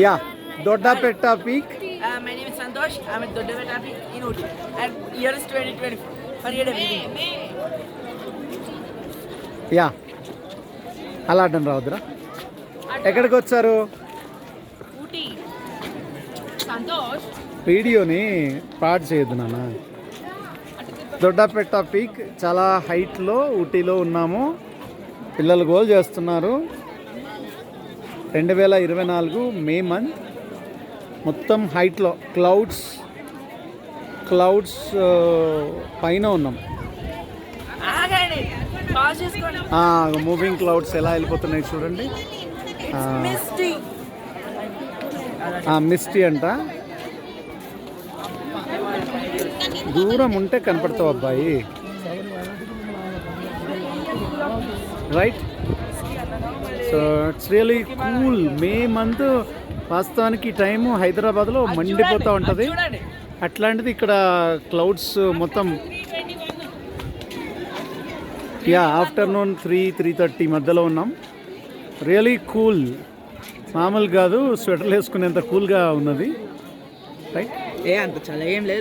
Yeah, Doddapetta Peak. My name is Santosh. I'm at Doddapetta Peak in Ooty. And year is 2024. Forget everything. Yeah అలా అడ్డం రావద్దురా. ఎక్కడికి వచ్చారు? Ooty. Santosh. వీడియోని పాడు చేయొద్దు నాన్న. దొడ్డపెట్ట పీక్ చాలా హైట్లో ఊటీలో ఉన్నాము. పిల్లలు గోల్ చేస్తున్నారు. 2024 మే మంత్. మొత్తం హైట్లో క్లౌడ్స్ పైన ఉన్నాం. మూవింగ్ క్లౌడ్స్ ఎలా వెళ్ళిపోతున్నాయి చూడండి. మిస్టీ అంట. దూరం ఉంటే కనపడతావు అబ్బాయి. Right. So it's really cool. May month వాస్తవానికి టైము హైదరాబాద్లో మండిపోతూ ఉంటుంది. అట్లాంటిది ఇక్కడ క్లౌడ్స్ మొత్తం ఆఫ్టర్నూన్ 3-3:30 మధ్యలో ఉన్నాం. Really cool. మామూలు కాదు, స్వెటర్లు వేసుకునేంత కూల్గా ఉన్నది. రైట్. అంత చాలా ఏం లేదు.